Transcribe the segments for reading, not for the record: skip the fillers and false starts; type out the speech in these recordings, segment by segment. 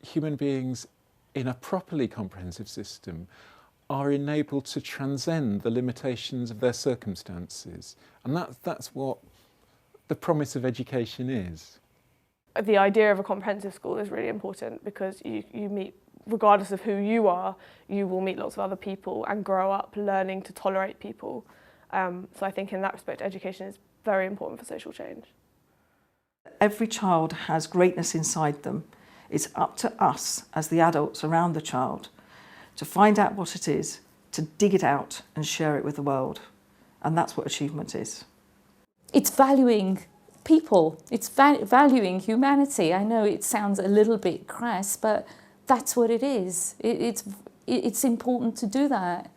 human beings in a properly comprehensive system are enabled to transcend the limitations of their circumstances. And that's what the promise of education is. The idea of a comprehensive school is really important because you meet, regardless of who you are, you will meet lots of other people and grow up learning to tolerate people. So I think in that respect, education is very important for social change. Every child has greatness inside them. It's up to us as the adults around the child to find out what it is, to dig it out and share it with the world. And that's what achievement is. It's valuing people, it's valuing humanity. I know it sounds a little bit crass, but that's what it is. It's important to do that.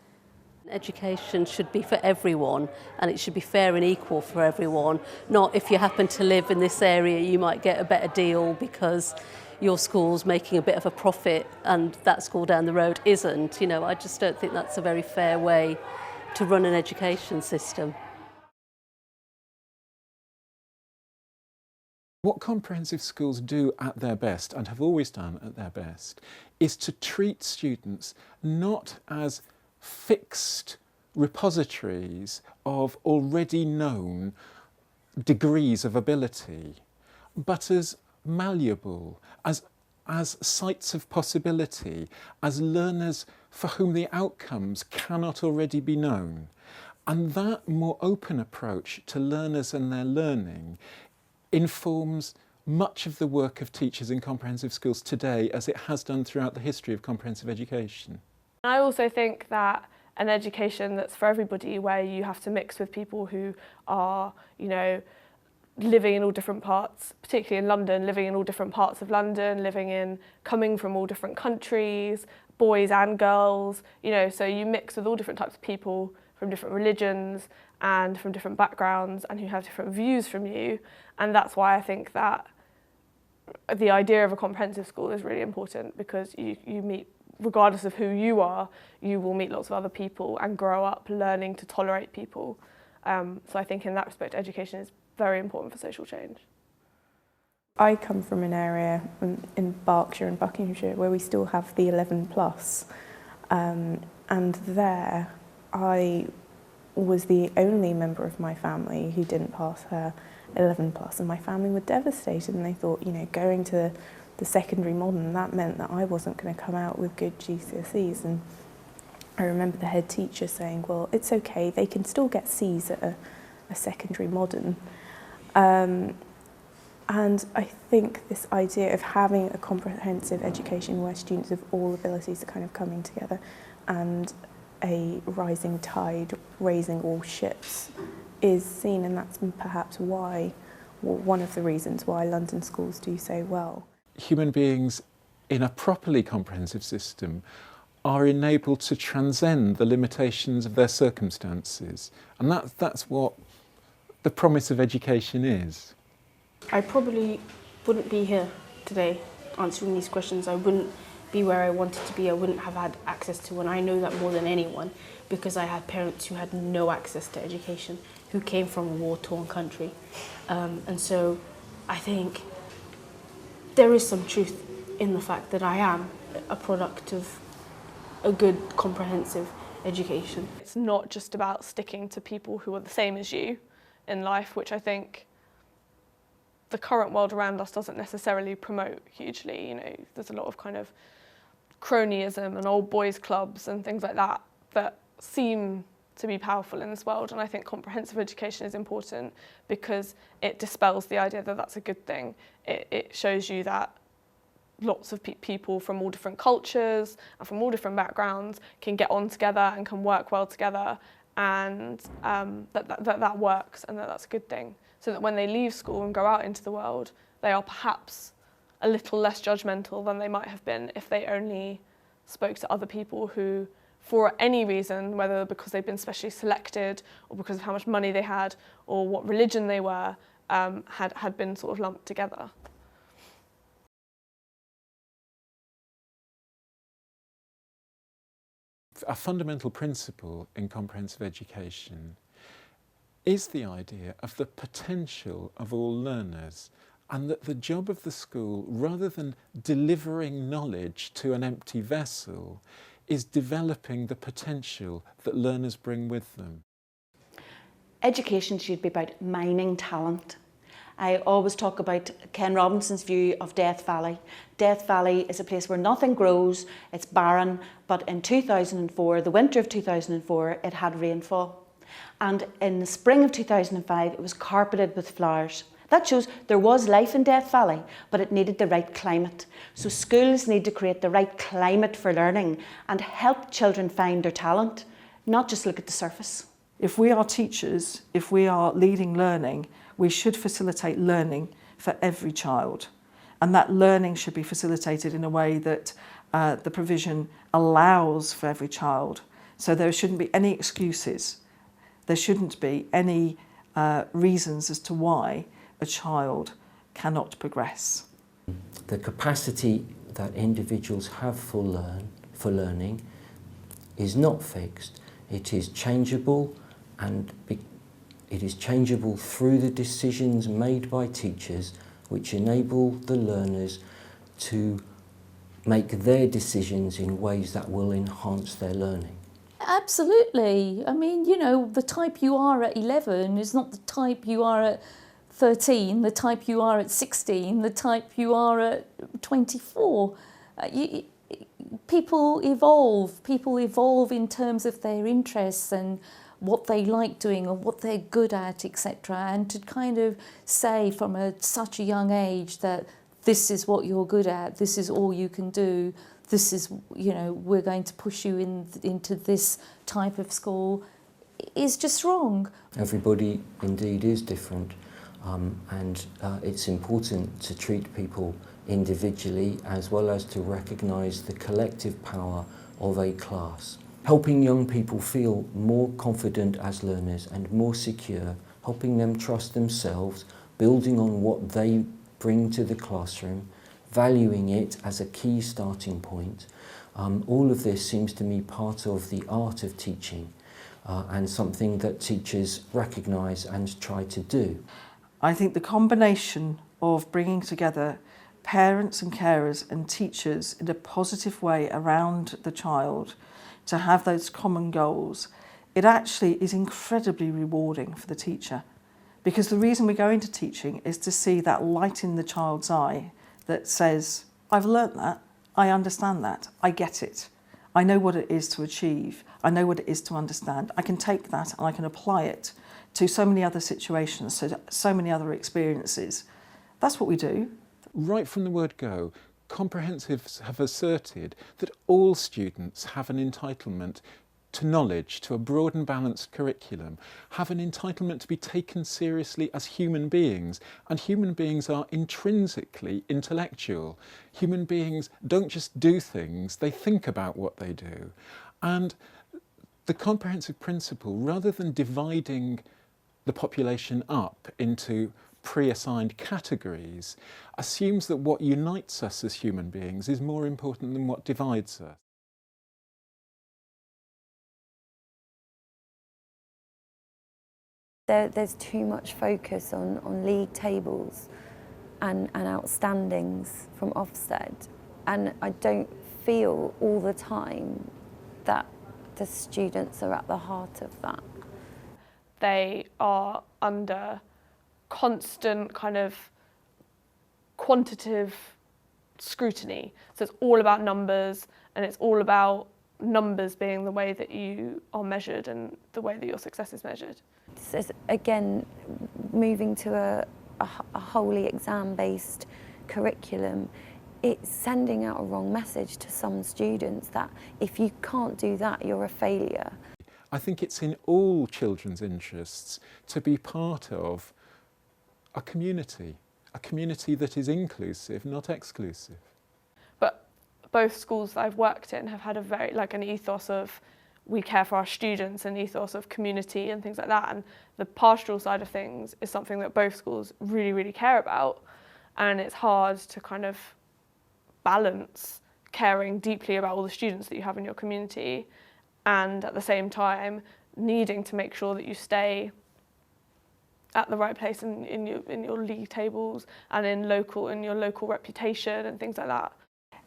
Education should be for everyone, and it should be fair and equal for everyone. Not if you happen to live in this area, you might get a better deal because your school's making a bit of a profit and that school down the road isn't. You know, I just don't think that's a very fair way to run an education system. What comprehensive schools do at their best, and have always done at their best, is to treat students not as fixed repositories of already known degrees of ability, but as malleable, as sites of possibility, as learners for whom the outcomes cannot already be known. And that more open approach to learners and their learning informs much of the work of teachers in comprehensive schools today, as it has done throughout the history of comprehensive education. I also think that an education that's for everybody, where you have to mix with people who are, you know, living in all different parts, particularly in London, living in all different parts of London, coming from all different countries, boys and girls, you know, so you mix with all different types of people from different religions and from different backgrounds and who have different views from you. And that's why I think that the idea of a comprehensive school is really important, because you meet, regardless of who you are, you will meet lots of other people and grow up learning to tolerate people. So I think in that respect, education is very important for social change. I come from an area in Berkshire and Buckinghamshire where we still have the 11+, and there I was the only member of my family who didn't pass her 11+, and my family were devastated, and they thought, you know, going to the secondary modern, that meant that I wasn't going to come out with good GCSEs. And I remember the head teacher saying, well, it's okay, they can still get C's at a secondary modern. And I think this idea of having a comprehensive education where students of all abilities are kind of coming together, and a rising tide raising all ships, is seen, and that's perhaps why, well, one of the reasons why London schools do so well. Human beings in a properly comprehensive system are enabled to transcend the limitations of their circumstances. And that's what the promise of education is. I probably wouldn't be here today answering these questions. I wouldn't be where I wanted to be. I wouldn't have had access to one. I know that more than anyone, because I had parents who had no access to education, who came from a war-torn country. And so I think there is some truth in the fact that I am a product of a good comprehensive education. It's not just about sticking to people who are the same as you in life, which I think the current world around us doesn't necessarily promote hugely. You know, there's a lot of kind of cronyism and old boys clubs and things like that that seem to be powerful in this world, and I think comprehensive education is important because it dispels the idea that that's a good thing. It shows you that lots of people from all different cultures and from all different backgrounds can get on together and can work well together, and that works, and that's a good thing. So that when they leave school and go out into the world, they are perhaps a little less judgmental than they might have been if they only spoke to other people who, for any reason, whether because they've been specially selected or because of how much money they had or what religion they were, had been sort of lumped together. A fundamental principle in comprehensive education is the idea of the potential of all learners and that the job of the school, rather than delivering knowledge to an empty vessel, is developing the potential that learners bring with them. Education should be about mining talent. I always talk about Ken Robinson's view of Death Valley. Death Valley is a place where nothing grows, it's barren, but in 2004, the winter of 2004, it had rainfall. And in the spring of 2005, it was carpeted with flowers. That shows there was life in Death Valley, but it needed the right climate. So schools need to create the right climate for learning and help children find their talent, not just look at the surface. If we are teachers, if we are leading learning, we should facilitate learning for every child. And that learning should be facilitated in a way that the provision allows for every child. So there shouldn't be any excuses. There shouldn't be any reasons as to why a child cannot progress. The capacity that individuals have for learning is not fixed. It is changeable, and it is changeable through the decisions made by teachers which enable the learners to make their decisions in ways that will enhance their learning. Absolutely. I mean, you know, the type you are at 11 is not the type you are at 13, the type you are at 16, the type you are at 24. People evolve in terms of their interests and what they like doing or what they're good at, etc. And to kind of say from such a young age that this is what you're good at, this is all you can do, this is, you know, we're going to push you into this type of school, is just wrong. Everybody indeed is different, and it's important to treat people individually as well as to recognise the collective power of a class. Helping young people feel more confident as learners and more secure, helping them trust themselves, building on what they bring to the classroom, valuing it as a key starting point. All of this seems to me part of the art of teaching and something that teachers recognise and try to do. I think the combination of bringing together parents and carers and teachers in a positive way around the child to have those common goals, it actually is incredibly rewarding for the teacher. Because the reason we go into teaching is to see that light in the child's eye that says, I've learnt that, I understand that, I get it. I know what it is to achieve, I know what it is to understand. I can take that and I can apply it to so many other situations, so many other experiences. That's what we do. Right from the word go, comprehensives have asserted that all students have an entitlement to knowledge, to a broad and balanced curriculum, have an entitlement to be taken seriously as human beings, and human beings are intrinsically intellectual. Human beings don't just do things, they think about what they do. And the comprehensive principle, rather than dividing the population up into pre-assigned categories, assumes that what unites us as human beings is more important than what divides us. There's too much focus on league tables and outstandings from Ofsted, and I don't feel all the time that the students are at the heart of that. They are under constant kind of quantitative scrutiny. So it's all about numbers, and it's all about numbers being the way that you are measured and the way that your success is measured. So again, moving to a wholly exam-based curriculum, it's sending out a wrong message to some students that if you can't do that, you're a failure. I think it's in all children's interests to be part of a community that is inclusive, not exclusive. But both schools that I've worked in have had a very, an ethos of we care for our students, an ethos of community and things like that. And the pastoral side of things is something that both schools really, really care about. And it's hard to kind of balance caring deeply about all the students that you have in your community and at the same time needing to make sure that you stay at the right place in your league tables and in your local reputation and things like that.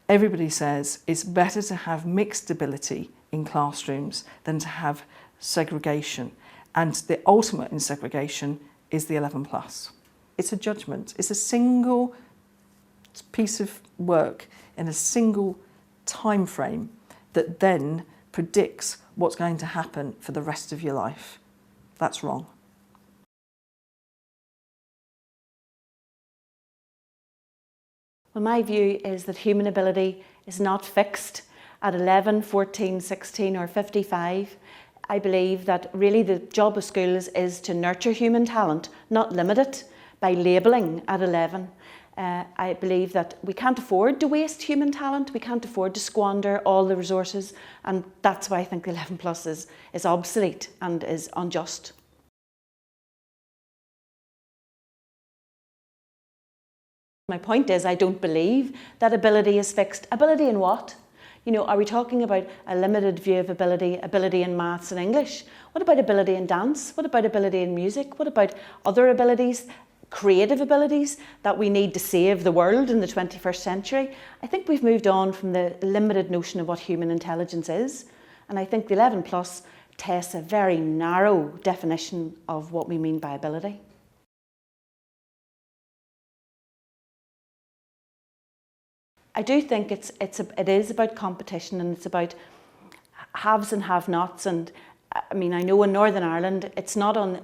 Everybody says it's better to have mixed ability in classrooms than to have segregation, and the ultimate in segregation is the 11+. It's a judgment. It's a single piece of work in a single time frame that then predicts what's going to happen for the rest of your life. That's wrong. Well, my view is that human ability is not fixed at 11, 14, 16 or 55. I believe that really the job of schools is to nurture human talent, not limit it by labelling at 11. I believe that we can't afford to waste human talent, we can't afford to squander all the resources, and that's why I think the 11+ is obsolete and is unjust. My point is, I don't believe that ability is fixed. Ability in what? You know, are we talking about a limited view of ability in maths and English? What about ability in dance? What about ability in music? What about other abilities, creative abilities that we need to save the world in the 21st century? I think we've moved on from the limited notion of what human intelligence is. And I think the 11+ tests a very narrow definition of what we mean by ability. I do think it is about competition, and it's about haves and have-nots. And I mean, I know in Northern Ireland, it's not on,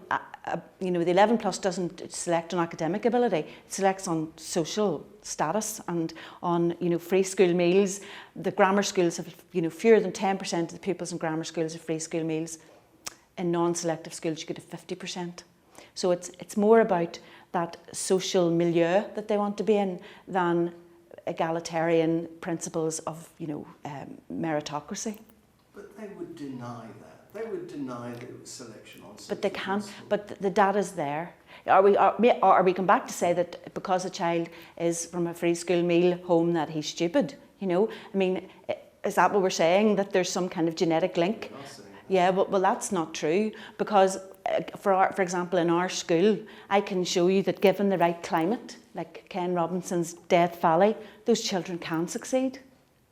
you know, the 11+ doesn't select on academic ability. It selects on social status and on, you know, free school meals. The grammar schools have, you know, fewer than 10% of the pupils in grammar schools have free school meals. In non-selective schools, you get to 50%. So it's more about that social milieu that they want to be in than egalitarian principles of, you know, meritocracy. But they would deny that. They would deny that it was selection on. But they can't. But the data's there. Are we going back to say that because a child is from a free school meal home that he's stupid? You know, I mean, is that what we're saying? That there's some kind of genetic link? Yeah, well, that's not true, because for example, in our school, I can show you that given the right climate, like Ken Robinson's Death Valley, those children can succeed.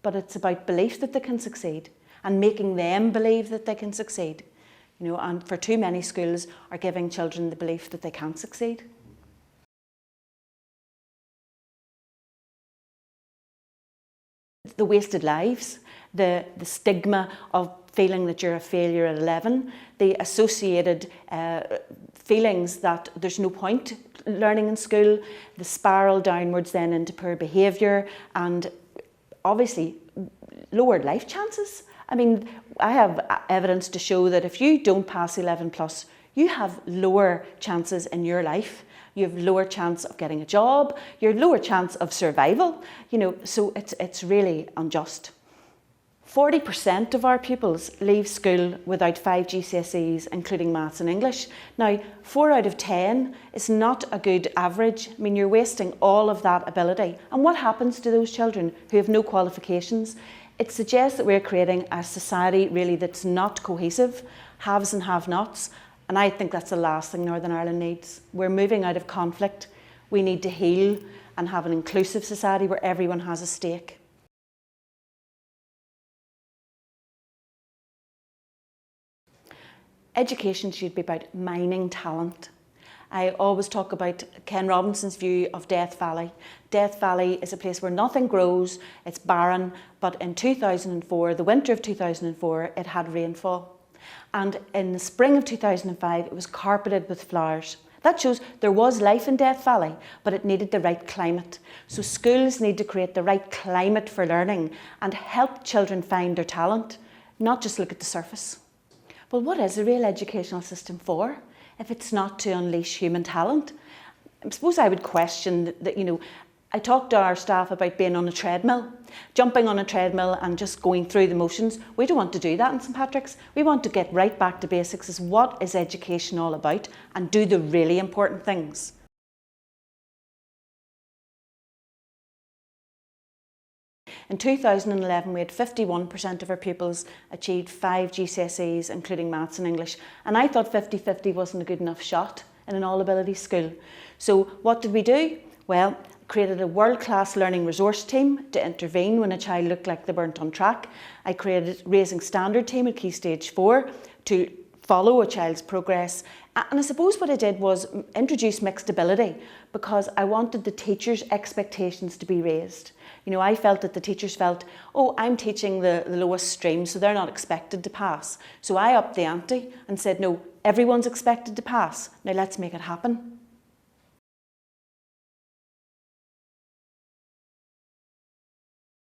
But it's about belief that they can succeed and making them believe that they can succeed. You know, and for too many schools are giving children the belief that they can't succeed. The wasted lives, the stigma of feeling that you're a failure at 11, the associated feelings that there's no point learning in school, the spiral downwards then into poor behaviour, and obviously lowered life chances. I mean, I have evidence to show that if you don't pass 11+, you have lower chances in your life. You have lower chance of getting a job, you have lower chance of survival, you know, so it's really unjust. 40% of our pupils leave school without 5 GCSEs, including maths and English. Now, 4 out of 10 is not a good average. I mean, you're wasting all of that ability. And what happens to those children who have no qualifications? It suggests that we're creating a society really that's not cohesive, haves and have-nots. And I think that's the last thing Northern Ireland needs. We're moving out of conflict. We need to heal and have an inclusive society where everyone has a stake. Education should be about mining talent. I always talk about Ken Robinson's view of Death Valley. Death Valley is a place where nothing grows, it's barren, but in 2004, the winter of 2004, it had rainfall. And in the spring of 2005, it was carpeted with flowers. That shows there was life in Death Valley, but it needed the right climate. So schools need to create the right climate for learning and help children find their talent, not just look at the surface. Well, what is a real educational system for if it's not to unleash human talent? I suppose I would question that, you know, I talked to our staff about being on a treadmill, jumping on a treadmill and just going through the motions. We don't want to do that in St Patrick's. We want to get right back to basics as what is education all about and do the really important things. In 2011, we had 51% of our pupils achieved 5 GCSEs, including maths and English. And I thought 50-50 wasn't a good enough shot. in an all-ability school. So what did we do? Well, created a world-class learning resource team to intervene when a child looked like they weren't on track. I created a raising standard team at Key Stage 4 to follow a child's progress. And I suppose what I did was introduce mixed ability, because I wanted the teachers' expectations to be raised. You know, I felt that the teachers felt, oh, I'm teaching the lowest stream, so they're not expected to pass. So I upped the ante and said, no, everyone's expected to pass. Now let's make it happen.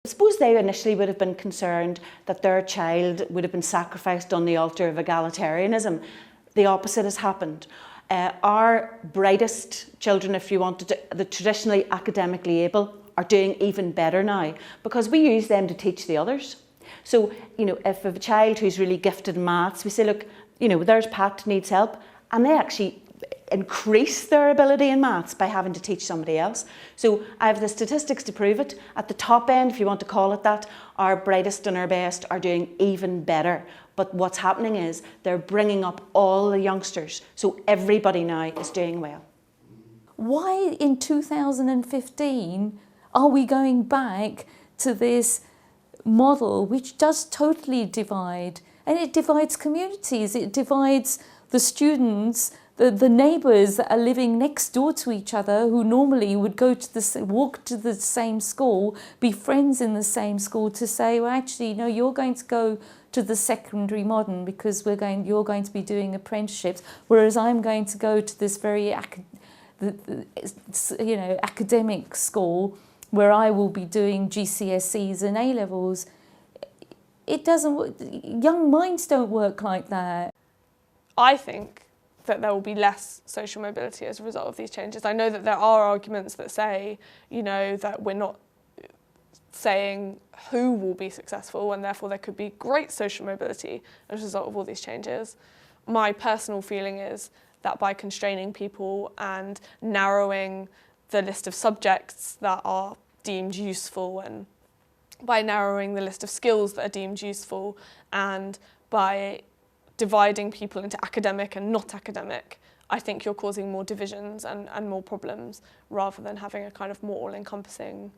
I suppose they initially would have been concerned that their child would have been sacrificed on the altar of egalitarianism. The opposite has happened. Our brightest children, if you wanted to, the traditionally academically able, are doing even better now because we use them to teach the others. So, you know, if a child who's really gifted in maths, we say, look, you know, there's Pat, needs help, and they actually increase their ability in maths by having to teach somebody else. So I have the statistics to prove it. At the top end, if you want to call it that, our brightest and our best are doing even better. But what's happening is they're bringing up all the youngsters. So everybody now is doing well. Why in 2015 are we going back to this model which does totally divide? And it divides communities, it divides the students, the neighbours that are living next door to each other, who normally would walk to the same school, be friends in the same school, to say, well, actually, no, you're going to go to the secondary modern because you're going to be doing apprenticeships, whereas I'm going to go to this very academic school where I will be doing GCSEs and A-levels. It doesn't. Young minds don't work like that. I think that there will be less social mobility as a result of these changes. I know that there are arguments that say, you know, that we're not saying who will be successful and therefore there could be great social mobility as a result of all these changes. My personal feeling is that by constraining people and narrowing the list of subjects that are deemed useful, and by narrowing the list of skills that are deemed useful, and by dividing people into academic and not academic, I think you're causing more divisions and more problems, rather than having a kind of more all-encompassing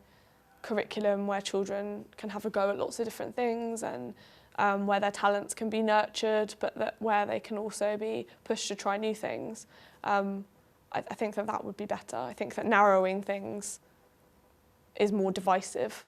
curriculum where children can have a go at lots of different things, and where their talents can be nurtured, but where they can also be pushed to try new things. I think that would be better. I think that narrowing things is more divisive.